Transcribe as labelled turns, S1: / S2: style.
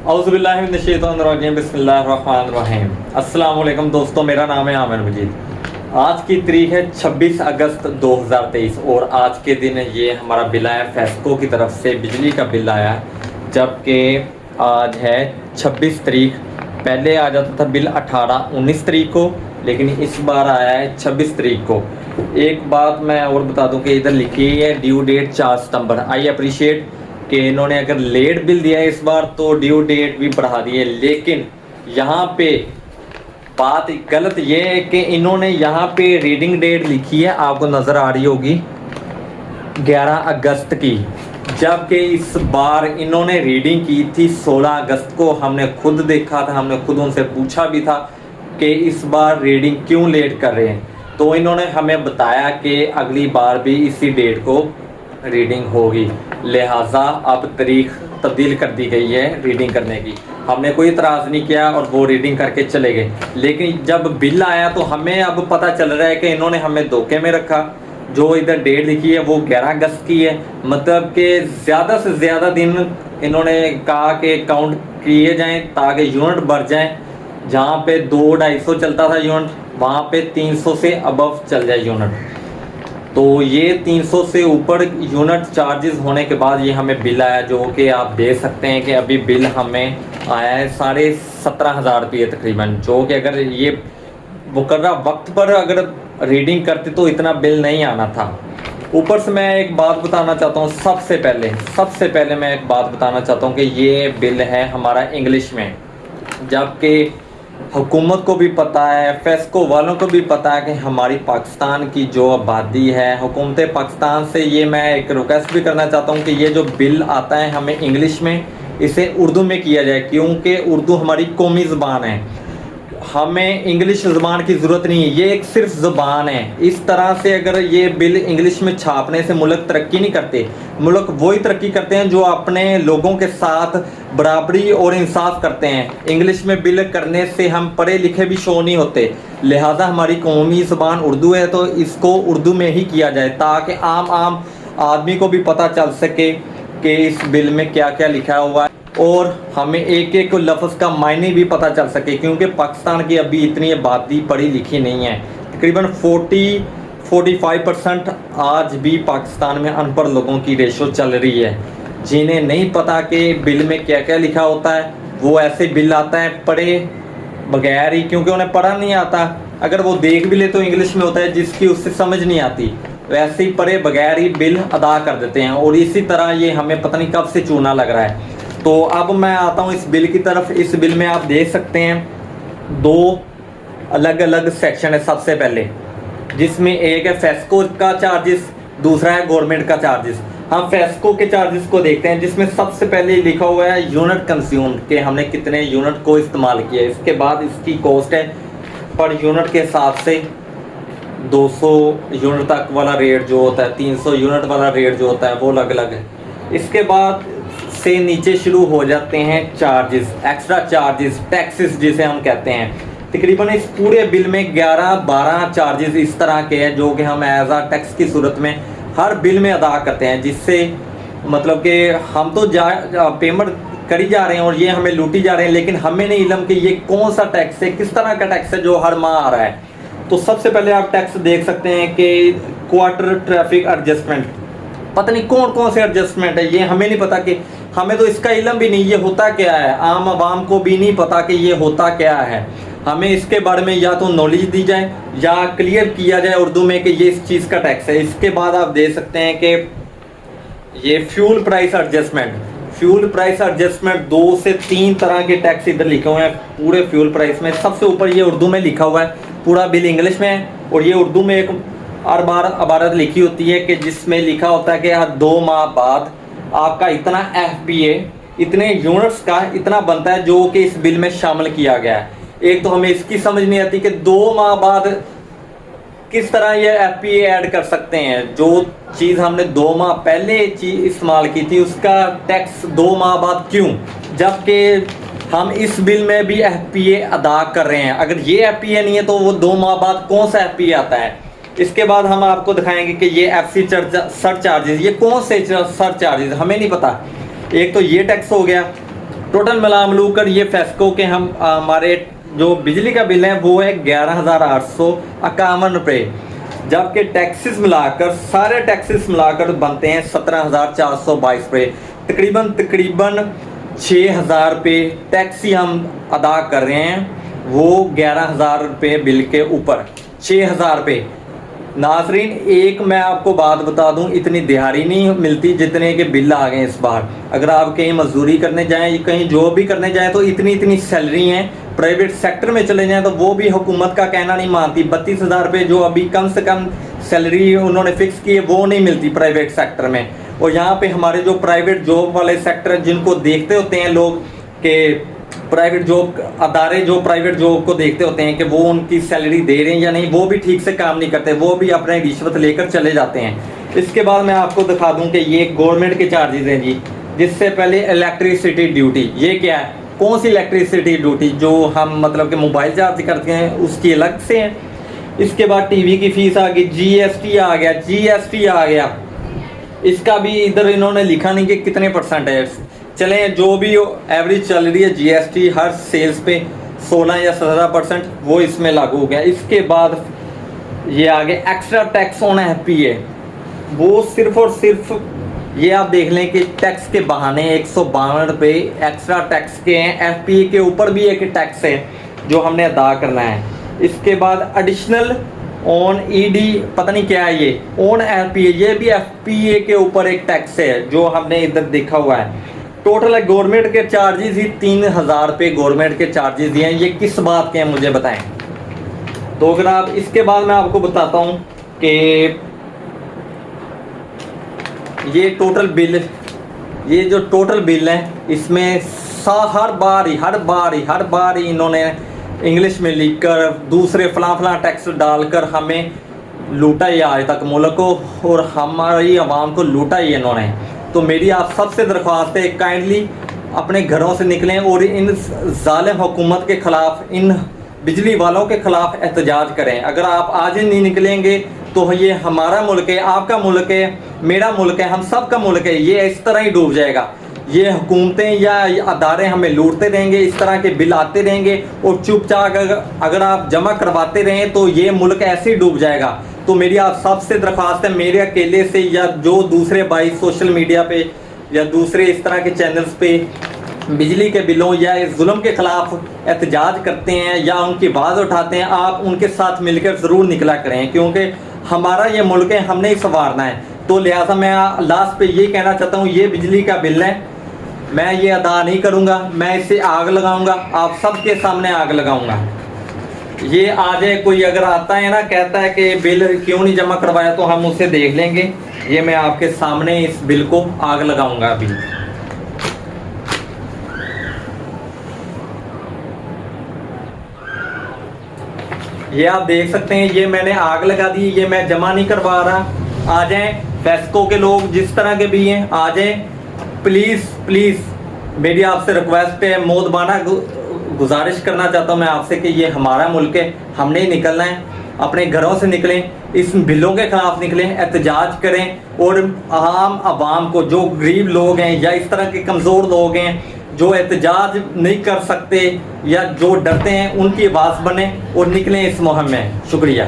S1: औज़ुबिल्लाहिमिनश्शैतानिर्रजीम बिस्मिल्लाहिर्रहमानिर्रहीम। अस्सलाम वालेकुम दोस्तों, मेरा नाम है आमिर मजीद। आज की तारीख है 26 अगस्त 2023 और आज के दिन ये हमारा बिल आया फेस्को की तरफ से, बिजली का बिल आया, जबकि आज है 26 तारीख। पहले आ जाता था बिल 18-19 तारीख को, लेकिन इस बार आया है 26 तारीख को। एक बात मैं और बता दूं कि इधर लिखी है ड्यू डेट 4 सितंबर। आई अप्रिशिएट कि इन्होंने अगर लेट बिल दिया है इस बार तो ड्यू डेट भी बढ़ा दी है, लेकिन यहाँ पे बात गलत ये है कि इन्होंने यहाँ पे रीडिंग डेट लिखी है, आपको नज़र आ रही होगी 11 अगस्त की, जबकि इस बार इन्होंने रीडिंग की थी 16 अगस्त को। हमने खुद देखा था, हमने खुद उनसे पूछा भी था कि इस बार रीडिंग क्यों लेट कर रहे हैं, तो इन्होंने हमें बताया कि अगली बार भी इसी डेट को रीडिंग होगी, लिहाजा अब तारीख तब्दील कर दी गई है रीडिंग करने की। हमने कोई इतराज़ नहीं किया और वो रीडिंग करके चले गए। लेकिन जब बिल आया तो हमें अब पता चल रहा है कि इन्होंने हमें धोखे में रखा। जो इधर डेट लिखी है वो 11 अगस्त की है, मतलब कि ज़्यादा से ज़्यादा दिन इन्होंने कहा कि काउंट किए जाएँ ताकि यूनिट बढ़ जाएँ। जहाँ पे 200-250 चलता था यूनिट, वहाँ पे 300 से अबव चल जाए यूनिट। तो ये 300 से ऊपर यूनिट चार्जेस होने के बाद ये हमें बिल आया, जो कि आप देख सकते हैं कि अभी बिल हमें आया है 17,500 रुपये तकरीबन, जो कि अगर ये मुकर्रर वक्त पर अगर रीडिंग करते तो इतना बिल नहीं आना था। ऊपर से मैं एक बात बताना चाहता हूँ, सबसे पहले मैं एक बात बताना चाहता हूँ कि ये बिल है हमारा इंग्लिश में, जबकि हुकूमत को भी पता है, फेस्को वालों को भी पता है कि हमारी पाकिस्तान की जो आबादी है, हुकूमत पाकिस्तान से ये मैं एक रिक्वेस्ट भी करना चाहता हूँ कि ये जो बिल आता है हमें इंग्लिश में, इसे उर्दू में किया जाए, क्योंकि उर्दू हमारी कौमी ज़बान है। हमें इंग्लिश ज़बान की ज़रूरत नहीं है, ये एक सिर्फ ज़बान है। इस तरह से अगर ये बिल इंग्लिश में छापने से मुल्क तरक्की नहीं करते, मुल्क वही तरक्की करते हैं जो अपने लोगों के साथ बराबरी और इंसाफ करते हैं। इंग्लिश में बिल करने से हम पढ़े लिखे भी शो नहीं होते, लिहाजा हमारी कौमी ज़बान उर्दू है तो इसको उर्दू में ही किया जाए, ताकि आम आदमी को भी पता चल सके कि इस बिल में क्या क्या लिखा हुआ है और हमें एक एक लफ्ज़ का मायने भी पता चल सके, क्योंकि पाकिस्तान की अभी इतनी आबादी पढ़ी लिखी नहीं है। तकरीबन 40-45% आज भी पाकिस्तान में अनपढ़ लोगों की रेशो चल रही है, जिन्हें नहीं पता कि बिल में क्या क्या लिखा होता है। वो ऐसे बिल आता है पढ़े बगैर ही, क्योंकि उन्हें पढ़ा नहीं आता। अगर वो देख भी ले तो इंग्लिश में होता है, जिसकी उससे समझ नहीं आती, वैसे ही पढ़े बगैर ही बिल अदा कर देते हैं। और इसी तरह ये हमें पता नहीं कब से चूना लग रहा है। तो अब मैं आता हूँ इस बिल की तरफ। इस बिल में आप देख सकते हैं 2 अलग अलग सेक्शन है। सबसे पहले जिसमें एक है फेस्को का चार्जेस, दूसरा है गवर्नमेंट का चार्जेस। हम फेस्को के चार्जेस को देखते हैं, जिसमें सबसे पहले लिखा हुआ है यूनिट कंज्यूम के हमने कितने यूनिट को इस्तेमाल किया। इसके बाद इसकी कॉस्ट है पर यूनिट के हिसाब से 200 यूनिट तक वाला रेट जो होता है, 300 यूनिट वाला रेट जो होता है वो अलग अलग है। इसके बाद से नीचे शुरू हो जाते हैं चार्जेस, एक्स्ट्रा चार्जेस, टैक्सेस जिसे हम कहते हैं। तकरीबन इस पूरे बिल में 11-12 चार्जेस इस तरह के हैं जो कि हम एज आ टैक्स की सूरत में हर बिल में अदा करते हैं, जिससे मतलब कि हम तो पेमेंट करी जा रहे हैं और ये हमें लूटी जा रहे हैं, लेकिन हमें नहीं इल्म कि ये कौन सा टैक्स है, किस तरह का टैक्स है जो हर माह आ रहा है। तो सबसे पहले आप टैक्स देख सकते हैं कि क्वार्टर ट्रैफिक एडजस्टमेंट, पता नहीं कौन कौन से एडजस्टमेंट है, ये हमें नहीं पता कि हमें तो इसका इल्म भी नहीं ये होता क्या है, आम आवाम को भी नहीं पता कि ये होता क्या है। हमें इसके बारे में या तो नॉलेज दी जाए या क्लियर किया जाए उर्दू में कि ये इस चीज़ का टैक्स है। इसके बाद आप देख सकते हैं कि ये फ्यूल प्राइस एडजस्टमेंट 2 से 3 तरह के टैक्स इधर लिखे हुए हैं पूरे फ्यूल प्राइस में। सबसे ऊपर ये उर्दू में लिखा हुआ है, पूरा बिल इंग्लिश में है और ये उर्दू में एक इबारत लिखी होती है कि जिसमें लिखा होता है कि हर 2 माह बाद आपका इतना FPA, इतने यूनिट्स का इतना बनता है, जो कि इस बिल में शामिल किया गया है। एक तो हमें इसकी समझ नहीं आती कि 2 माह बाद किस तरह ये FPA ऐड कर सकते हैं। जो चीज़ हमने 2 माह पहले चीज़ इस्तेमाल की थी उसका टैक्स 2 माह बाद क्यों, जबकि हम इस बिल में भी FPA अदा कर रहे हैं। अगर ये FPA नहीं है तो वो 2 माह बाद कौन सा FPA आता है। इसके बाद हम आपको दिखाएंगे कि ये FC सर चार्जेस, ये कौन से सर चार्जेस हमें नहीं पता। एक तो ये टैक्स हो गया, टोटल मिला मिलू कर ये फेस्को के हम हमारे जो बिजली का बिल है वो है 11,851 रुपये, जबकि टैक्सेस मिलाकर सारे टैक्सेस मिलाकर बनते हैं 17,422 रुपये। तकरीबन 6,000 रुपये टैक्स ही हम अदा कर रहे हैं, वो 11,000 रुपये बिल के ऊपर 6,000 रुपये। नाजरीन एक मैं आपको बात बता दूं, इतनी दिहाड़ी नहीं मिलती जितने के बिल आ गए इस बार। अगर आप कहीं मजदूरी करने जाएं, कहीं जॉब भी करने जाएं तो इतनी सैलरी हैं। प्राइवेट सेक्टर में चले जाएं तो वो भी हुकूमत का कहना नहीं मानती। 32,000 रुपये जो अभी कम से कम सैलरी उन्होंने फिक्स की है वो नहीं मिलती प्राइवेट सेक्टर में। और यहाँ पे हमारे जो प्राइवेट जॉब वाले सेक्टर जिनको देखते होते हैं लोग के प्राइवेट जॉब अदारे जो प्राइवेट जॉब को देखते होते हैं कि वो उनकी सैलरी दे रहे हैं या नहीं, वो भी ठीक से काम नहीं करते, वो भी अपने रिश्वत लेकर चले जाते हैं। इसके बाद मैं आपको दिखा दूं कि ये गवर्नमेंट के चार्जेस हैं जी। जिससे पहले इलेक्ट्रिसिटी ड्यूटी, ये क्या है, कौन सी इलेक्ट्रिसिटी ड्यूटी जो हम मतलब कि मोबाइल चार्ज करते हैं उसकी अलग से है। इसके बाद टीवी की फीस आ गई, जीएसटी आ गया, इसका भी इधर इन्होंने लिखा नहीं कि कितने परसेंट है। चलें जो भी एवरेज चल रही है जीएसटी हर सेल्स पे 16 या 17% वो इसमें लागू हो गया। इसके बाद ये आगे एक्स्ट्रा टैक्स ऑन एफपीए, वो सिर्फ और सिर्फ ये आप देख लें कि टैक्स के बहाने 152 रुपये एक्स्ट्रा टैक्स के हैं। एफपीए के ऊपर भी एक टैक्स है जो हमने अदा करना है। इसके बाद एडिशनल ऑन ईडी पता नहीं क्या है ये, ऑन एफपीए, ये भी एफपीए के ऊपर एक टैक्स है जो हमने इधर देखा हुआ है। टोटल गवर्नमेंट के चार्जेस ही 3,000 रुपये गवर्नमेंट के चार्जेस दिए हैं। ये किस बात के हैं मुझे बताएं। तो अगर आप इसके बाद मैं आपको बताता हूँ कि ये टोटल बिल, ये जो टोटल बिल है इसमें हर बार ही इन्होंने इंग्लिश में लिखकर दूसरे फला टैक्स डालकर हमें लूटा ही आज तक मुल्क को और हमारी आवाम को लूटा ही इन्होंने। तो मेरी आप सबसे दरख्वास्त है काइंडली अपने घरों से निकलें और इन जालिम हुकूमत के ख़िलाफ़, इन बिजली वालों के ख़िलाफ़ एहतजाज करें। अगर आप आज ही नहीं निकलेंगे तो ये हमारा मुल्क है, आपका मुल्क है, मेरा मुल्क है, हम सब का मुल्क है, ये इस तरह ही डूब जाएगा। ये हुकूमतें या अदारे हमें लूटते रहेंगे, इस तरह के बिल आते रहेंगे और चुपचाप अगर आप जमा करवाते रहें तो ये मुल्क ऐसे ही डूब जाएगा। तो मेरी आप सबसे दरख्वास्त है, मेरे अकेले से या जो दूसरे भाई सोशल मीडिया पे या दूसरे इस तरह के चैनल्स पे बिजली के बिलों या इस जुल्म के ख़िलाफ़ एहतजाज करते हैं या उनकी आवाज़ उठाते हैं, आप उनके साथ मिलकर ज़रूर निकला करें, क्योंकि हमारा ये मुल्क है, हमने ही संवारना है। तो लिहाजा मैं लास्ट पे ये कहना चाहता हूँ, ये बिजली का बिल है, मैं ये अदा नहीं करूँगा, मैं इसे आग लगाऊँगा, आप सबके सामने आग लगाऊँगा। ये आ जाए कोई अगर आता है ना कहता है कि बिल क्यों नहीं जमा करवाया तो हम उसे देख लेंगे। ये मैं आपके सामने इस बिल को आग लगाऊंगा अभी। ये आप देख सकते हैं, ये मैंने आग लगा दी, ये मैं जमा नहीं करवा रहा। आ जाएं फेस्को के लोग जिस तरह के भी हैं, आ जाएं प्लीज़ मेरी आपसे रिक्वेस्ट है, मोदबाना गुजारिश करना चाहता हूँ मैं आपसे कि ये हमारा मुल्क है, हमने ही निकलना है। अपने घरों से निकलें, इस बिलों के ख़िलाफ़ निकलें, एहतजाज करें और आम आवाम को, जो गरीब लोग हैं या इस तरह के कमज़ोर लोग हैं जो एहतजाज नहीं कर सकते या जो डरते हैं, उनकी आवाज़ बने और निकलें इस मुहिम में। शुक्रिया।